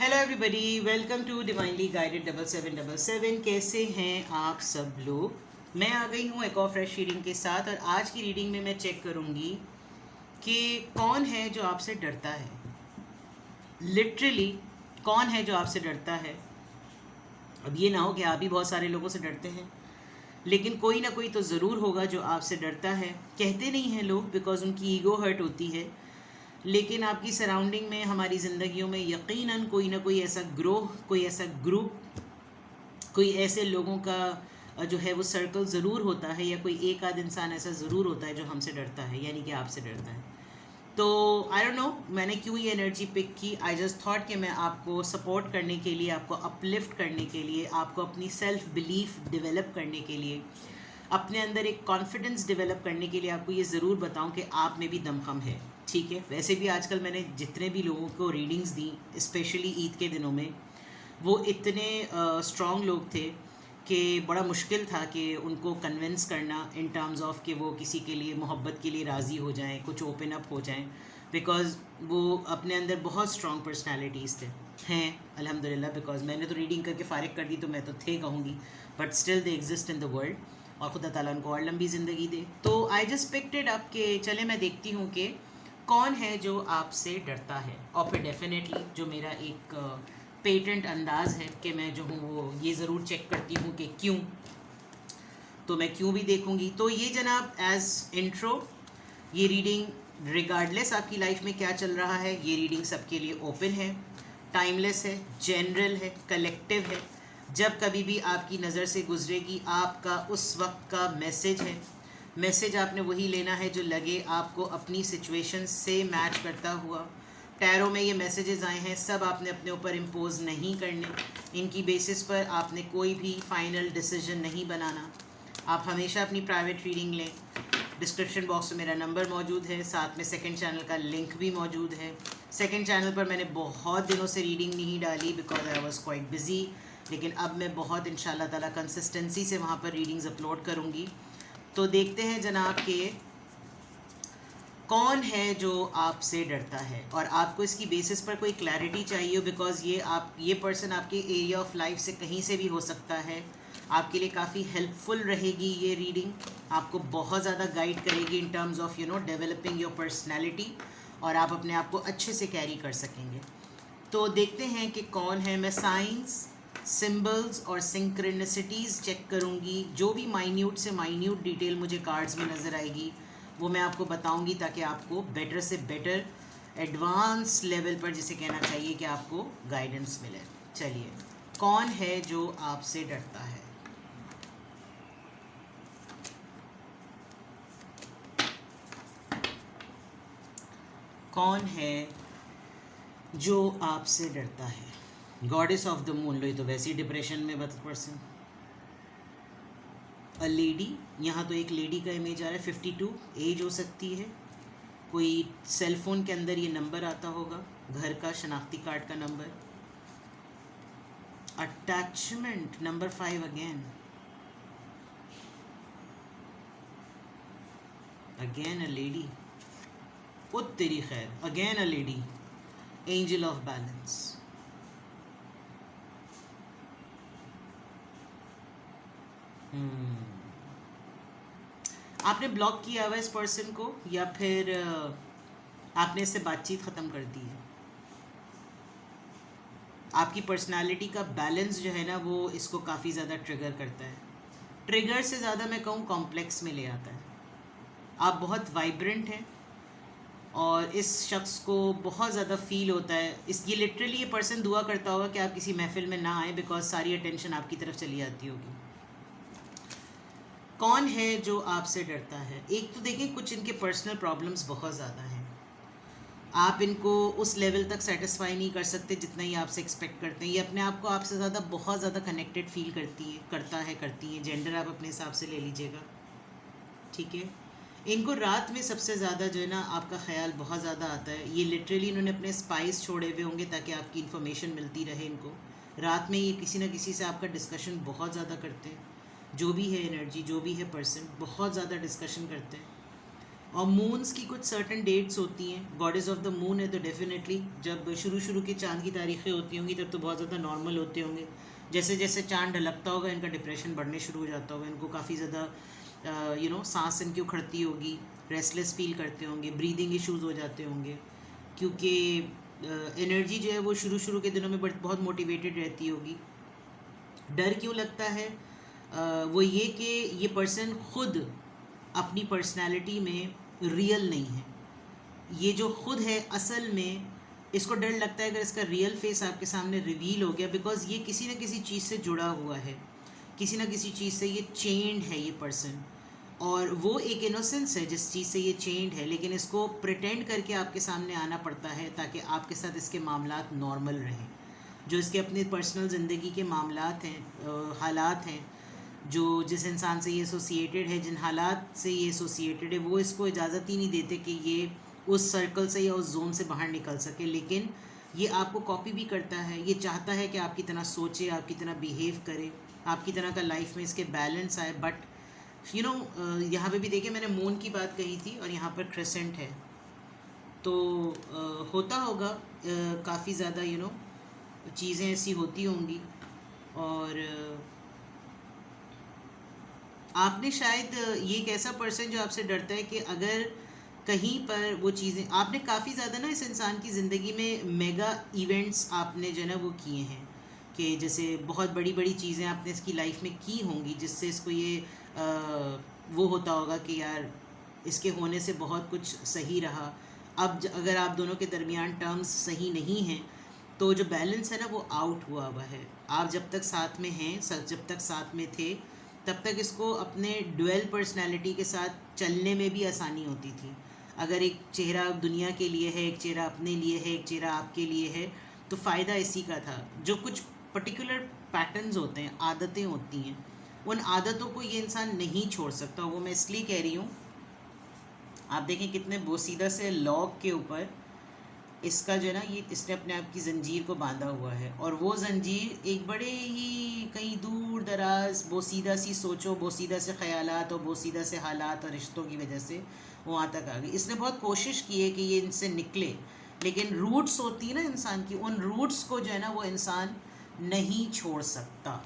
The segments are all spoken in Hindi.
Hello everybody, welcome to divinely guided 7777। कैसे हैं आप सब लोग। मैं आ गई हूँ एक और फ्रेश रीडिंग के साथ, और आज की रीडिंग में मैं चेक करूँगी कि कौन है जो आपसे डरता है। लिटरली कौन है जो आपसे डरता है। अब ये ना हो कि आप भी बहुत सारे लोगों से डरते हैं, लेकिन कोई ना कोई तो ज़रूर होगा जो आपसे डरता है। कहते नहीं हैं लोग बिकॉज उनकी ईगो हर्ट होती है, लेकिन आपकी सराउंडिंग में, हमारी ज़िंदगियों में यकीनन कोई ना कोई ऐसा ग्रोह, कोई ऐसा ग्रुप, कोई ऐसे लोगों का जो है वो सर्कल ज़रूर होता है, या कोई एक आध इंसान ऐसा ज़रूर होता है जो हमसे डरता है, यानी कि आपसे डरता है। तो आई डोंट नो मैंने क्यों ये एनर्जी पिक की। आई जस्ट थॉट कि मैं आपको सपोर्ट करने के लिए, आपको अपलिफ्ट करने के लिए, आपको अपनी सेल्फ बिलीफ डेवलप करने के लिए, अपने अंदर एक कॉन्फिडेंस डेवलप करने के लिए आपको ये ज़रूर बताऊं कि आप में भी दमखम है। ठीक है, वैसे भी आजकल मैंने जितने भी लोगों को रीडिंग्स दी, स्पेशली ईद के दिनों में, वो इतने स्ट्रॉन्ग लोग थे कि बड़ा मुश्किल था कि उनको कन्विंस करना इन टर्म्स ऑफ कि वो किसी के लिए, मोहब्बत के लिए राज़ी हो जाएं, कुछ ओपन अप हो जाएं, बिकॉज़ वो अपने अंदर बहुत स्ट्रॉन्ग पर्सनालिटीज़ थे, हैं अल्हम्दुलिल्लाह। बिकॉज़ मैंने तो रीडिंग करके फ़ारिग कर दी, तो मैं तो थे कहूँगी, but still they exist in the world, और खुदा ताला उनको और लंबी ज़िंदगी दे। तो I just picked it up कि चले मैं देखती हूँ कि कौन है जो आपसे डरता है। और फिर डेफिनेटली जो मेरा एक पेटेंट अंदाज़ है कि मैं जो हूँ वो ये ज़रूर चेक करती हूँ कि क्यों, तो मैं क्यों भी देखूँगी। तो ये जनाब एज़ इंट्रो, ये रीडिंग रिगार्डलेस आपकी लाइफ में क्या चल रहा है, ये रीडिंग सबके लिए ओपन है, टाइमलेस है, जनरल है, कलेक्टिव है। जब कभी भी आपकी नज़र से गुजरेगी, आपका उस वक्त का मैसेज है। मैसेज आपने वही लेना है जो लगे आपको अपनी सिचुएशन से मैच करता हुआ। टैरो में ये मैसेजेस आए हैं, सब आपने अपने ऊपर इम्पोज नहीं करने, इनकी बेसिस पर आपने कोई भी फाइनल डिसीजन नहीं बनाना। आप हमेशा अपनी प्राइवेट रीडिंग लें। डिस्क्रिप्शन बॉक्स में मेरा नंबर मौजूद है, साथ में सेकंड चैनल का लिंक भी मौजूद है। सेकंड चैनल पर मैंने बहुत दिनों से रीडिंग नहीं डाली because I was quite busy, लेकिन अब मैं बहुत इंशाल्लाह ताला कंसिस्टेंसी से वहाँ पर रीडिंग्स अपलोड करूँगी। तो देखते हैं जनाब कि कौन है जो आपसे डरता है, और आपको इसकी बेसिस पर कोई क्लैरिटी चाहिए हो, बिकॉज़ ये पर्सन आपके एरिया ऑफ लाइफ से कहीं से भी हो सकता है। आपके लिए काफ़ी हेल्पफुल रहेगी ये रीडिंग, आपको बहुत ज़्यादा गाइड करेगी in terms of developing your personality, और आप अपने आप को अच्छे से कैरी कर सकेंगे। तो देखते हैं कि कौन है। मैं साइंस, सिंबल्स और सिंक्रोनिसिटीज़ चेक करूँगी। जो भी माइन्यूट से माइन्यूट डिटेल मुझे कार्ड्स में नज़र आएगी वो मैं आपको बताऊंगी, ताकि आपको बेटर से बेटर एडवांस लेवल पर, जिसे कहना चाहिए, कि आपको गाइडेंस मिले। चलिए, कौन है जो आपसे डरता है। कौन है जो आपसे डरता है। गॉडेस ऑफ द मून, लो ये तो वैसे ही डिप्रेशन में पर्सन। अ लेडी, यहाँ तो एक लेडी का इमेज आ रहा है। 52 एज हो सकती है। कोई सेल फोन के अंदर ये नंबर आता होगा, घर का शनाख्ती कार्ड का number. Attachment number 5 again a lady. ओ तेरी खैर, again a lady. Angel of balance. आपने ब्लॉक किया हुआ इस पर्सन को, या फिर आपने इससे बातचीत ख़त्म कर दी है। आपकी पर्सनालिटी का बैलेंस जो है ना, वो इसको काफ़ी ज़्यादा ट्रिगर करता है। ट्रिगर से ज़्यादा मैं कहूँ कॉम्प्लेक्स में ले आता है। आप बहुत वाइब्रेंट हैं, और इस शख्स को बहुत ज़्यादा फील होता है। ये लिटरली ये पर्सन दुआ करता होगा कि आप किसी महफिल में ना आए, बिकॉज सारी अटेंशन आपकी तरफ चली जाती होगी। कौन है जो आपसे डरता है। एक तो देखिए, कुछ इनके पर्सनल प्रॉब्लम्स बहुत ज़्यादा हैं। आप इनको उस लेवल तक सेटिस्फाई नहीं कर सकते जितना ही आपसे एक्सपेक्ट करते हैं। ये अपने आप को आपसे ज़्यादा, बहुत ज़्यादा कनेक्टेड फील करती हैं। जेंडर आप अपने हिसाब से ले लीजिएगा, ठीक है। इनको रात में सबसे ज़्यादा जो है ना, आपका ख्याल बहुत ज़्यादा आता है। ये लिटरली इन्होंने अपने स्पाइस छोड़े हुए होंगे ताकि आपकी इन्फॉर्मेशन मिलती रहे इनको। रात में ये किसी ना किसी से आपका डिस्कशन बहुत ज़्यादा करते हैं। जो भी है एनर्जी, जो भी है पर्सन, बहुत ज़्यादा डिस्कशन करते हैं। और मून्स की कुछ सर्टन डेट्स होती हैं, गॉडेस ऑफ द मून है तो डेफिनेटली जब शुरू की चांद की तारीखें होती होंगी तब तो बहुत ज़्यादा नॉर्मल होते होंगे। जैसे जैसे चांद ढलकता होगा इनका डिप्रेशन बढ़ने शुरू हो जाता होगा, इनको काफ़ी ज़्यादा सांस इनकी उखड़ती होगी, रेस्टलेस फील करते होंगे, ब्रीदिंग इश्यूज़ हो जाते होंगे, क्योंकि एनर्जी जो है वो शुरू के दिनों में बहुत मोटिवेटेड रहती होगी। डर क्यों लगता है? वो ये कि ये पर्सन खुद अपनी पर्सनालिटी में रियल नहीं है। ये जो खुद है असल में, इसको डर लगता है अगर इसका रियल फेस आपके सामने रिवील हो गया, बिकॉज ये किसी न किसी चीज़ से जुड़ा हुआ है, किसी न किसी चीज़ से ये चेंड है ये पर्सन, और वो एक इनोसेंस है जिस चीज़ से ये चेंड है, लेकिन इसको प्रिटेंड करके आपके सामने आना पड़ता है ताकि आपके साथ इसके मामलात नॉर्मल रहें। जो इसके अपने पर्सनल ज़िंदगी के मामलात हैं, हालात हैं, जो जिस इंसान से ये एसोसिएटेड है, जिन हालात से ये एसोसिएटेड है, वो इसको इजाज़त ही नहीं देते कि ये उस सर्कल से या उस जोन से बाहर निकल सके। लेकिन ये आपको कॉपी भी करता है, ये चाहता है कि आपकी तरह सोचे, आपकी तरह बिहेव करे, आपकी तरह का लाइफ में इसके बैलेंस आए। बट यहाँ पे भी देखिए मैंने मून की बात कही थी और यहाँ पर क्रेसेंट है, तो होता होगा काफ़ी ज़्यादा चीज़ें ऐसी होती होंगी। और आपने शायद ये एक ऐसा पर्सन जो आपसे डरता है कि अगर कहीं पर वो चीज़ें, आपने काफ़ी ज़्यादा ना इस इंसान की ज़िंदगी में मेगा इवेंट्स आपने जो है ना वो किए हैं, कि जैसे बहुत बड़ी बड़ी चीज़ें आपने इसकी लाइफ में की होंगी जिससे इसको ये वो होता होगा कि यार इसके होने से बहुत कुछ सही रहा। अब अगर आप दोनों के दरमियान टर्म्स सही नहीं हैं तो जो बैलेंस है ना वो आउट हुआ हुआ है। आप जब तक साथ में हैं, जब तक साथ में थे, तब तक इसको अपने ड्यूअल पर्सनैलिटी के साथ चलने में भी आसानी होती थी। अगर एक चेहरा दुनिया के लिए है, एक चेहरा अपने लिए है, एक चेहरा आपके लिए है, तो फ़ायदा इसी का था। जो कुछ पर्टिकुलर पैटर्न्स होते हैं, आदतें होती हैं, उन आदतों को ये इंसान नहीं छोड़ सकता। वो मैं इसलिए कह रही हूँ, आप देखें कितने बोसीदा से लॉक के ऊपर इसका जो है ना, ये इसने अपने आप की ज़ंजीर को बांधा हुआ है, और वो ज़ंजीर एक बड़े ही कहीं दूर दराज बोसीदा सी सोचो, बोसीदा से ख़यालात और बोसीदा से हालात और रिश्तों की वजह से वहाँ तक आ गई। इसने बहुत कोशिश की है कि ये इनसे निकले, लेकिन रूट्स होती है ना इंसान की, उन रूट्स को जो है ना वो इंसान नहीं छोड़ सकता।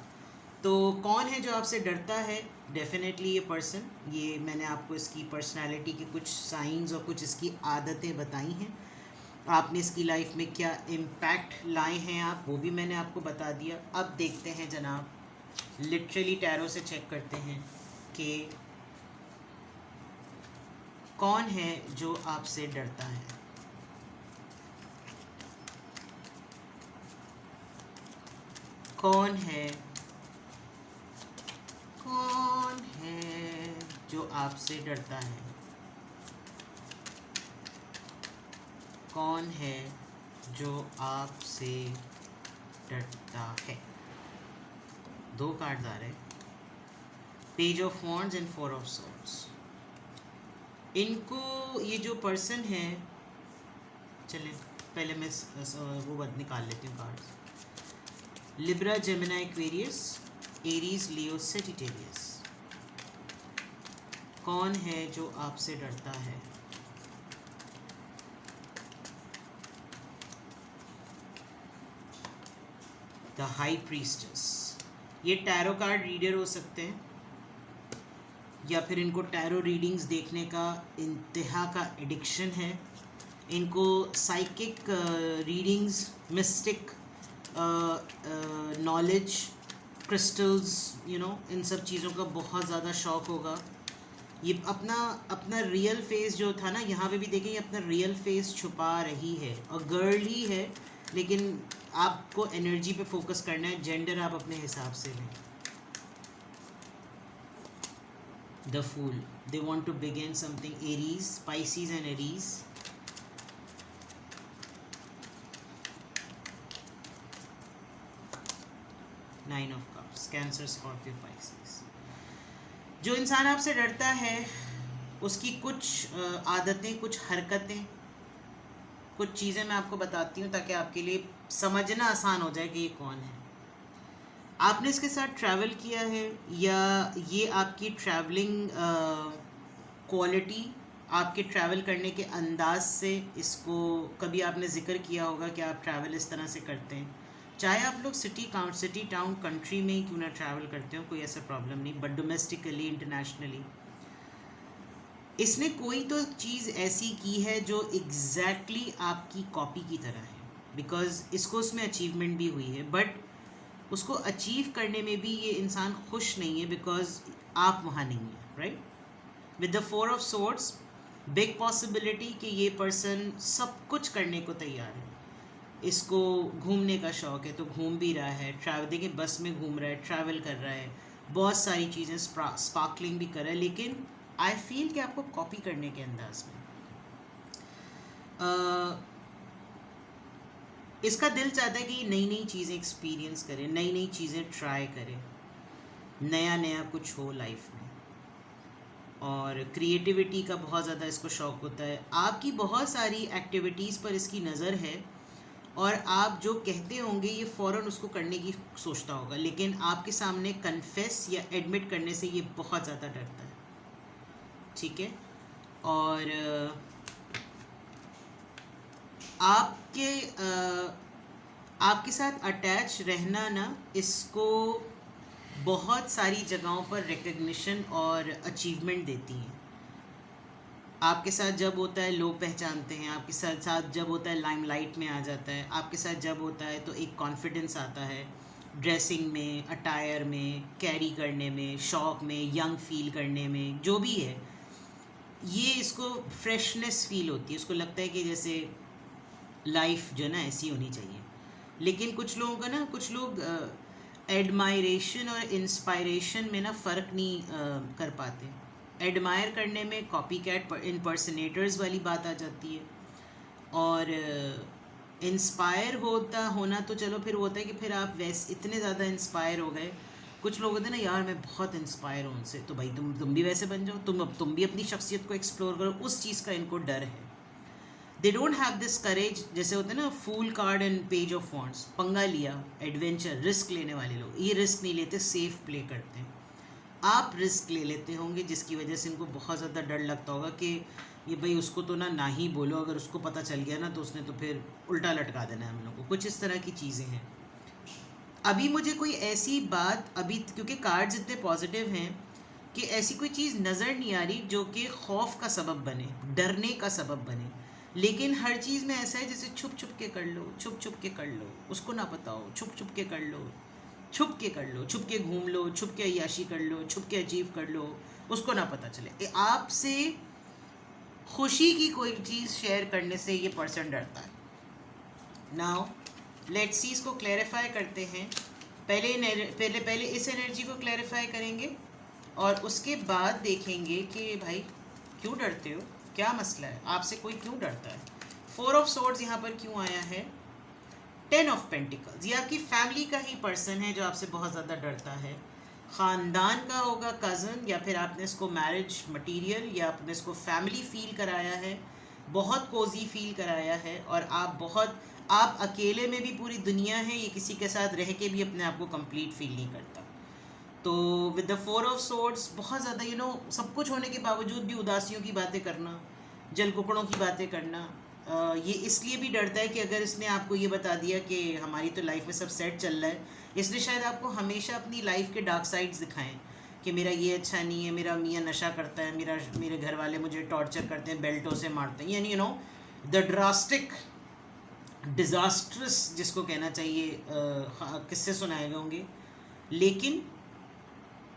तो कौन है जो आपसे डरता है? डेफिनेटली ये पर्सन। ये मैंने आपको इसकी पर्सनालिटी के कुछ साइंस और कुछ इसकी आदतें बताई हैं। आपने इसकी लाइफ में क्या इम्पैक्ट लाए हैं आप, वो भी मैंने आपको बता दिया। अब देखते हैं जनाब, लिटरली टैरो से चेक करते हैं कि कौन है जो आपसे डरता है। कौन है जो आपसे डरता है? कौन है जो आपसे डरता है? दो कार्ड्स आ रहे हैं, page of wands and four of swords. इनको, ये जो पर्सन है, चलें पहले मैं वो निकाल लेती हूँ cards. Libra, Gemini, Aquarius, Aries, Leo, Sagittarius. कौन है जो आपसे डरता है? The high priestess. ये टैरो कार्ड रीडर हो सकते हैं, या फिर इनको टैरो रीडिंग्स देखने का इंतहा का एडिक्शन है। इनको psychic readings, mystic knowledge, crystals, इन सब चीज़ों का बहुत ज़्यादा शौक़ होगा। ये अपना रियल फेस जो था ना, यहाँ पे भी देखें, ये अपना रियल फेस छुपा रही है, और गर्ल ही है, लेकिन आपको एनर्जी पे फोकस करना है, जेंडर आप अपने हिसाब से लें। The fool, they want to begin something. Aries, Pisces and Aries. Nine of cups, Cancer, Scorpio, Pisces. जो इंसान आपसे डरता है उसकी कुछ आदतें, कुछ हरकतें, कुछ चीज़ें मैं आपको बताती हूँ ताकि आपके लिए समझना आसान हो जाए कि ये कौन है। आपने इसके साथ ट्रैवल किया है, या ये आपकी ट्रैवलिंग क्वालिटी आपके ट्रैवल करने के अंदाज से इसको कभी आपने ज़िक्र किया होगा कि आप ट्रैवल इस तरह से करते हैं, चाहे आप लोग सिटी टाउन कंट्री में ही क्यों ना ट्रैवल करते हो, कोई ऐसा प्रॉब्लम नहीं, बट डोमेस्टिकली इंटरनेशनली इसने कोई तो चीज़ ऐसी की है जो एग्जैक्टली आपकी कॉपी की तरह है, बिकॉज इसको उसमें अचीवमेंट भी हुई है, बट उसको अचीव करने में भी ये इंसान खुश नहीं है बिकॉज आप वहाँ नहीं हैं, right. With the four of swords big possibility कि ये पर्सन सब कुछ करने को तैयार है, इसको घूमने का शौक़ है तो घूम भी रहा है, ट्रैवल देखिए बस में घूम रहा है, ट्रैवल कर रहा है, बहुत सारी चीज़ें स्पार्कलिंग भी कर रहा है, लेकिन आई फील कि आपको कॉपी करने के अंदाज में इसका दिल चाहता है कि नई नई चीज़ें एक्सपीरियंस करें, नई नई चीज़ें ट्राई करें, नया नया कुछ हो लाइफ में, और क्रिएटिविटी का बहुत ज़्यादा इसको शौक़ होता है। आपकी बहुत सारी एक्टिविटीज़ पर इसकी नज़र है और आप जो कहते होंगे ये फ़ौरन उसको करने की सोचता होगा, लेकिन आपके सामने कन्फेस या एडमिट करने से ये बहुत ज़्यादा डरता है, ठीक है। और आपके साथ अटैच रहना ना इसको बहुत सारी जगहों पर रिकग्निशन और अचीवमेंट देती हैं। आपके साथ जब होता है लोग पहचानते हैं, आपके साथ जब होता है लाइमलाइट में आ जाता है, आपके साथ जब होता है तो एक कॉन्फिडेंस आता है ड्रेसिंग में, अटायर में, कैरी करने में, शौक़ में, यंग फील करने में, जो भी है, ये इसको फ्रेशनेस फील होती है, उसको लगता है कि जैसे लाइफ जो है ना ऐसी होनी चाहिए। लेकिन कुछ लोगों का ना, कुछ लोग एडमायरेशन और इंस्पायरेशन में ना फ़र्क नहीं कर पाते। एडमायर करने में कॉपी कैट इम्पर्सनेटर्स वाली बात आ जाती है, और इंस्पायर होना तो चलो फिर होता है कि फिर आप वैसे इतने ज़्यादा इंस्पायर हो गए। कुछ लोग होते हैं ना, यार मैं बहुत इंस्पायर हूँ उनसे, तो भाई तुम भी वैसे बन जाओ, तुम भी अपनी शख्सियत को एक्सप्लोर करो, उस चीज़ का इनको डर है। They don't have this courage, जैसे होते हैं ना fool card and page of wands, पंगा लिया, एडवेंचर, रिस्क लेने वाले लोग, ये रिस्क नहीं लेते, सेफ प्ले करते हैं। आप रिस्क ले लेते होंगे जिसकी वजह से इनको बहुत ज़्यादा डर लगता होगा कि ये भाई उसको तो ना ही बोलो, अगर उसको पता चल गया ना तो उसने तो फिर उल्टा लटका देना है हम लोग को, कुछ इस तरह की चीज़ें हैं। अभी मुझे कोई ऐसी बात, अभी क्योंकि कार्ड्स इतने पॉजिटिव हैं कि ऐसी कोई चीज़ नज़र नहीं आ रही जो कि खौफ का सबब बने, डरने का सबब बने, लेकिन हर चीज़ में ऐसा है जैसे छुप छुप के कर लो, छुप छुप के कर लो, उसको ना पता हो, छुप छुप के कर लो, छुप के कर लो, छुप के घूम लो, छुप के अय्याशी कर लो, छुप के अचीव कर लो, उसको ना पता चले। आपसे खुशी की कोई चीज़ शेयर करने से ये पर्सन डरता है। नाउ लेट्स सी, इसको क्लैरिफाई करते हैं। पहले इस एनर्जी को क्लैरिफाई करेंगे और उसके बाद देखेंगे कि भाई क्यों डरते हो, क्या मसला है, आपसे कोई क्यों डरता है। 4 ऑफ सोर्ड्स यहाँ पर क्यों आया है, 10 ऑफ पेंटिकल्स, ये आपकी फैमिली का ही पर्सन है जो आपसे बहुत ज़्यादा डरता है। ख़ानदान का होगा, कज़न, या फिर आपने इसको मैरिज मटीरियल या आपने इसको फैमिली फ़ील कराया है, बहुत कोजी फील कराया है, और आप अकेले में भी पूरी दुनिया है, ये किसी के साथ रह के भी अपने आप को कंप्लीट फील नहीं करता। तो विद द 4 ऑफ सोर्ड्स बहुत ज़्यादा सब कुछ होने के बावजूद भी उदासियों की बातें करना, जलकुकड़ों की बातें करना, ये इसलिए भी डरता है कि अगर इसने आपको ये बता दिया कि हमारी तो लाइफ में सब सेट चल रहा है, इसलिए शायद आपको हमेशा अपनी लाइफ के डार्क साइड्स दिखाएं कि मेरा ये अच्छा नहीं है, मेरा मियाँ नशा करता है, मेरे घर वाले मुझे टॉर्चर करते हैं, बेल्टों से मारते हैं, यानी द ड्रास्टिक डिज़ास्ट्रस जिसको कहना चाहिए, किस्से सुनाए गए होंगे, लेकिन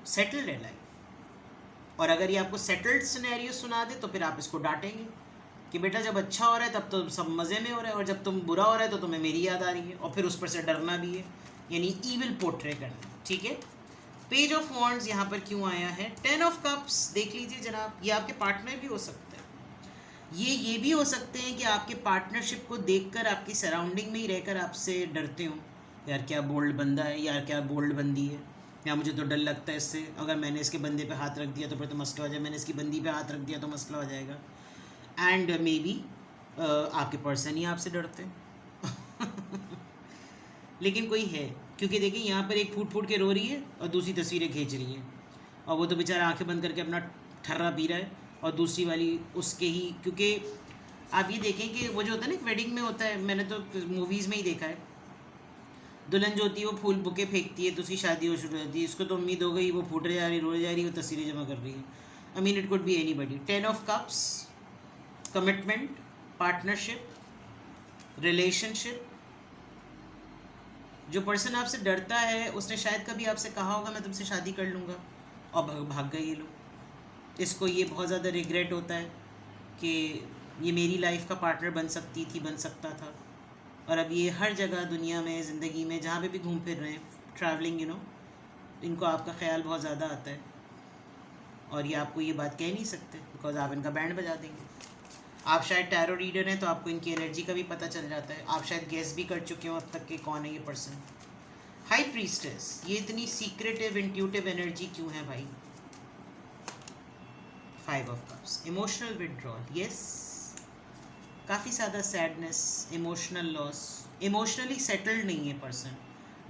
सेटल्ड है लाइफ। और अगर ये आपको सेटल्ड सिनेरियो सुना दे तो फिर आप इसको डांटेंगे कि बेटा जब अच्छा हो रहा है तब तो सब मज़े में हो रहा है, और जब तुम बुरा हो रहा है तो तुम्हें मेरी याद आ रही है, और फिर उस पर से डरना भी है, यानी ईविल पोर्ट्रे करना, ठीक है। पेज ऑफ वॉन्ड्स यहाँ पर क्यों आया है, 10 ऑफ कप्स देख लीजिए जनाब, ये आपके पार्टनर भी हो सकते हैं, ये भी हो सकते हैं कि आपके पार्टनरशिप को देखकर आपकी सराउंडिंग में ही रहकर आपसे डरते हो, यार क्या बोल्ड बंदा है, यार क्या बोल्ड बंदी है, या मुझे तो डर लगता है इससे, अगर मैंने इसके बंदे पे हाथ रख दिया तो फिर तो मसला हो जाए, मैंने इसकी बंदी पे हाथ रख दिया तो मसला हो जाएगा। एंड मे बी आपके पर्सन ही आपसे डरते हैं लेकिन कोई है, क्योंकि देखिए यहाँ पर एक फूट फूट के रो रही है और दूसरी तस्वीरें खींच रही हैं, और वो तो बेचारा आंखें बंद करके अपना ठर्रा पी रहा है, और दूसरी वाली उसके ही, क्योंकि आप ये देखें कि वो जो होता है ना वेडिंग में होता है, मैंने तो मूवीज़ में ही देखा है, दुल्हन जो होती है वो फूल बुके फेंकती है तो उसकी शादी हो शुरू हो जाती है, इसको तो उम्मीद हो गई, वो फूट जा रही, रोने जा रही, वो तस्वीरें जमा कर रही है। I mean it could be any buddy. 10 of Cups, commitment, partnership, relationship. जो पर्सन आपसे डरता है उसने शायद कभी आपसे कहा होगा मैं तुमसे शादी कर लूँगा, और भाग गए ये लोग। इसको ये बहुत ज़्यादा रिग्रेट होता है कि ये मेरी लाइफ का पार्टनर बन सकती थी, बन सकता था, और अब ये हर जगह दुनिया में, ज़िंदगी में, जहाँ पे भी घूम फिर रहे हैं, ट्रैवलिंग, इनको आपका ख्याल बहुत ज़्यादा आता है, और ये आपको ये बात कह नहीं सकते बिकॉज आप इनका बैंड बजा देंगे। आप शायद टैरो रीडर हैं तो आपको इनकी एनर्जी का भी पता चल जाता है। आप शायद गेस भी कर चुके हो अब तक कि कौन है ये पर्सन। हाई प्रीस्टेस, ये इतनी सीक्रेटिव इंट्यूटिव एनर्जी क्यों है भाई? 5 of Cups, emotional withdrawal, yes, काफ़ी ज़्यादा sadness, emotional loss, emotionally settled नहीं है पर्सन,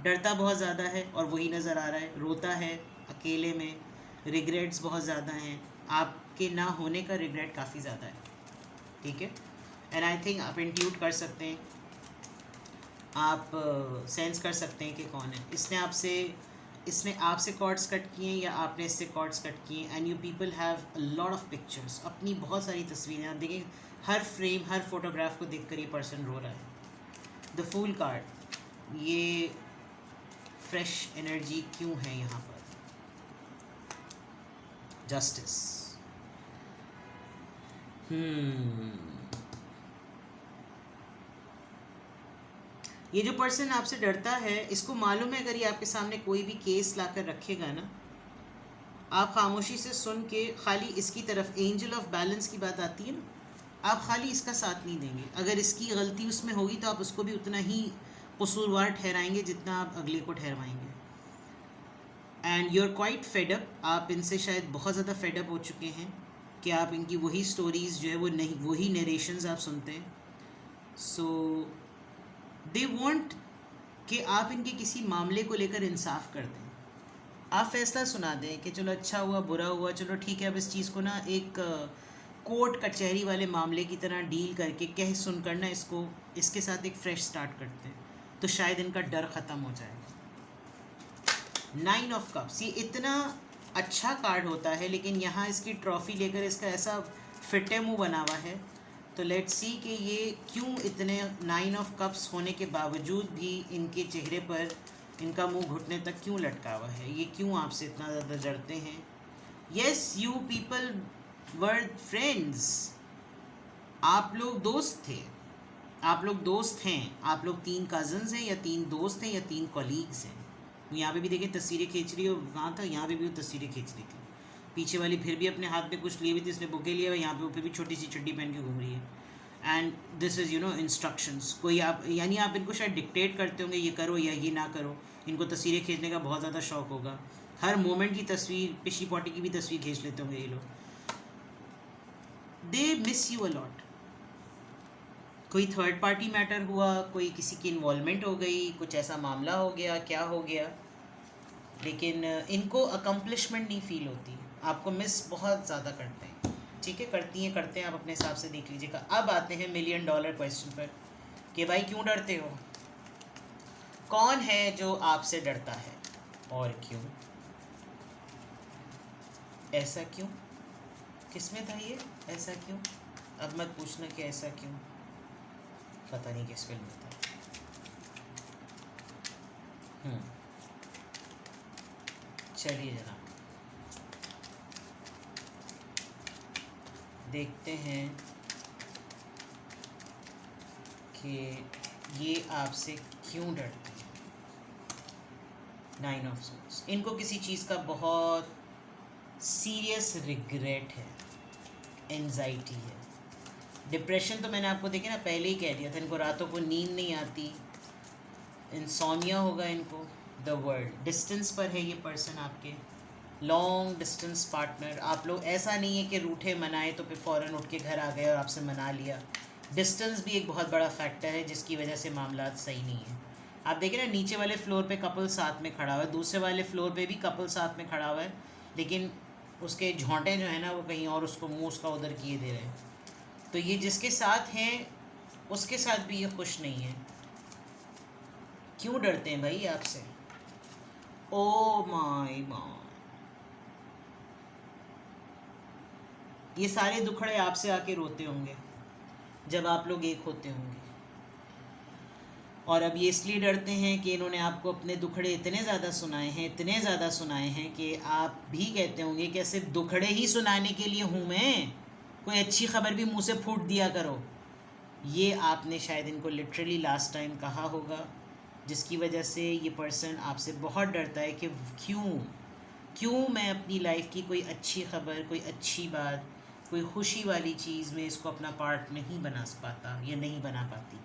डरता बहुत ज़्यादा है और वही नज़र आ रहा है, रोता है अकेले में, रिग्रेट्स बहुत ज़्यादा हैं, आपके ना होने का रिग्रेट काफ़ी ज़्यादा है, ठीक है। एंड आई थिंक आप इंट्यूट कर सकते हैं, आप सेंस कर सकते हैं कि कौन है। इसने आपसे कॉर्ड्स कट किए या आपने इससे कॉर्ड्स कट किए। And you people have a lot of pictures, अपनी बहुत सारी तस्वीरें, आप देखें हर फ्रेम, हर फोटोग्राफ को देखकर ये पर्सन रो रहा है। द फूल कार्ड, ये फ्रेश एनर्जी क्यों है यहाँ पर? जस्टिस, ये जो पर्सन आपसे डरता है, इसको मालूम है अगर ये आपके सामने कोई भी केस लाकर रखेगा ना, आप खामोशी से सुन के खाली इसकी तरफ, एंजल ऑफ बैलेंस की बात आती है ना, आप खाली इसका साथ नहीं देंगे। अगर इसकी गलती उसमें होगी तो आप उसको भी उतना ही कसूरवार ठहराएंगे जितना आप अगले को ठहरवाएंगे। And you are quite fed up, आप इनसे शायद बहुत ज़्यादा फेडअप हो चुके हैं कि आप इनकी वही स्टोरीज़ जो है वो नहीं, वही नरेशंस आप सुनते हैं। सो दे वॉन्ट कि आप इनके किसी मामले को लेकर इंसाफ कर दें, आप फैसला सुना दें कि चलो अच्छा हुआ, बुरा हुआ, चलो ठीक है, अब इस चीज़ को ना एक कोर्ट कचहरी वाले मामले की तरह डील करके कह सुनकर ना इसके साथ एक फ्रेश स्टार्ट करते हैं, तो शायद इनका डर ख़त्म हो जाएगा। 9 of Cups, ये इतना अच्छा कार्ड होता है, लेकिन यहाँ इसकी ट्रॉफ़ी लेकर इसका ऐसा फिटे मुँह बना हुआ है। तो लेट्स सी कि ये क्यों इतने 9 of Cups होने के बावजूद भी इनके चेहरे पर इनका मुंह घुटने तक क्यों लटका हुआ है, ये क्यों आपसे इतना ज़्यादा डरते हैं? Yes, you people were friends, आप लोग दोस्त थे, आप लोग दोस्त हैं, आप लोग 3 कज़न्स हैं या 3 दोस्त हैं या 3 कॉलीग्स हैं। यहाँ पे भी देखिए तस्वीरें खींच रही हो, वहाँ था, यहाँ पे भी वो तस्वीरें खींच रही थी, पीछे वाली फिर भी अपने हाथ में कुछ लिए हुई थी, इसने बुके लिया हुआ, यहाँ पे वो फिर भी छोटी सी चड्डी पहन के घूम रही है। एंड दिस इज़ इंस्ट्रक्शंस, कोई आप, यानी आप इनको शायद डिक्टेट करते होंगे ये करो या ये ना करो। इनको तस्वीरें खींचने का बहुत ज़्यादा शौक होगा, हर मोमेंट की तस्वीर, पिछली पॉटी की भी तस्वीर खींच लेते होंगे ये लोग। They miss you a lot. कोई थर्ड पार्टी मैटर हुआ, कोई किसी की इन्वॉल्वमेंट हो गई, कुछ ऐसा मामला हो गया, क्या हो गया, लेकिन इनको अकम्पलिशमेंट नहीं फील होती, आपको मिस बहुत ज़्यादा करते हैं, ठीक है, करते हैं, आप अपने हिसाब से देख लीजिएगा। अब आते हैं $1 मिलियन क्वेश्चन पर कि भाई क्यों डरते हो, कौन है जो आपसे डरता है और क्यों, ऐसा क्यों, किसमें था ये, ऐसा क्यों? अब मत पूछना कि ऐसा क्यों, पता नहीं किस फिल्म में था। चलिए जनाब, देखते हैं कि ये आपसे क्यों डरते हैं। 9 of Swords, इनको किसी चीज़ का बहुत सीरियस रिग्रेट है, एंजाइटी है, डिप्रेशन तो मैंने आपको देखे ना पहले ही कह दिया था, इनको रातों को नींद नहीं आती, इंसोमिया होगा इनको। द वर्ल्ड, डिस्टेंस पर है ये पर्सन आपके, लॉन्ग डिस्टेंस पार्टनर। आप लोग ऐसा नहीं है कि रूठे मनाए तो फिर फ़ौरन उठ के घर आ गए और आपसे मना लिया, डिस्टेंस भी एक बहुत बड़ा फैक्टर है जिसकी वजह से मामला सही नहीं है। आप देखें ना, नीचे वाले फ्लोर पे कपल साथ में खड़ा हुआ है, दूसरे वाले फ्लोर पे भी कपल साथ में खड़ा हुआ है, लेकिन उसके झोंटे जो है ना वो कहीं और उसको मुंह उसका उधर किए दे रहे हैं। तो ये जिसके साथ हैं उसके साथ भी ये खुश नहीं है। क्यों डरते हैं भाई आपसे? ओ माय गॉड, ये सारे दुखड़े आपसे आके रोते होंगे जब आप लोग एक होते होंगे। और अब ये इसलिए डरते हैं कि इन्होंने आपको अपने दुखड़े इतने ज़्यादा सुनाए हैं, इतने ज़्यादा सुनाए हैं कि आप भी कहते होंगे कि सिर्फ दुखड़े ही सुनाने के लिए हूँ मैं, कोई अच्छी खबर भी मुंह से फूट दिया करो। ये आपने शायद इनको लिटरली लास्ट टाइम कहा होगा, जिसकी वजह से ये पर्सन आपसे बहुत डरता है कि क्यों मैं अपनी लाइफ की कोई अच्छी खबर, कोई अच्छी बात, कोई खुशी वाली चीज़ में इसको अपना पार्ट नहीं बना पाता या नहीं बना पाती।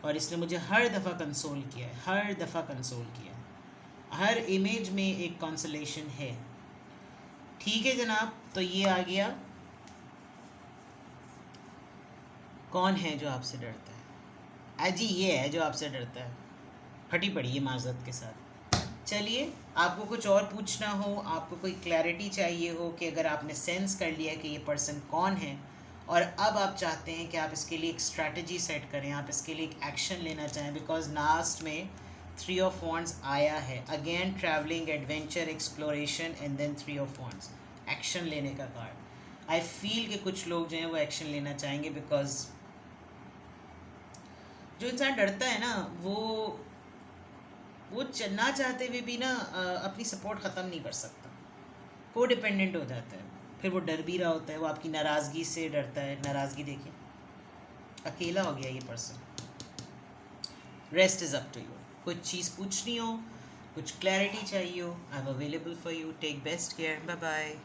और इसने मुझे हर दफ़ा कंसोल किया है, हर दफ़ा कंसोल किया है। हर इमेज में एक कंसोलेशन है। ठीक है जनाब, तो ये आ गया कौन है जो आपसे डरता है। अजी ये है जो आपसे डरता है, फटी पड़ी है माजरत के साथ। चलिए, आपको कुछ और पूछना हो, आपको कोई क्लैरिटी चाहिए हो कि अगर आपने सेंस कर लिया कि ये पर्सन कौन है और अब आप चाहते हैं कि आप इसके लिए एक स्ट्रैटेजी सेट करें, आप इसके लिए एक एक्शन लेना चाहें, बिकॉज लास्ट में 3 ऑफ वॉन्ड्स आया है, again travelling, adventure, exploration and then 3 of wands, action लेने का कार्ड। आई फील कि कुछ लोग जो हैं वो एक्शन लेना चाहेंगे, बिकॉज जो इंसान डरता है ना वो ना चाहते हुए भी ना अपनी सपोर्ट ख़त्म नहीं कर सकता, को डिपेंडेंट हो जाता है। फिर वो डर भी रहा होता है, वो आपकी नाराज़गी से डरता है। नाराज़गी देखिए, अकेला हो गया ये person. Rest is up to you. कुछ चीज़ पूछनी हो, कुछ क्लैरिटी चाहिए हो, I am available for you. Take best care, bye bye.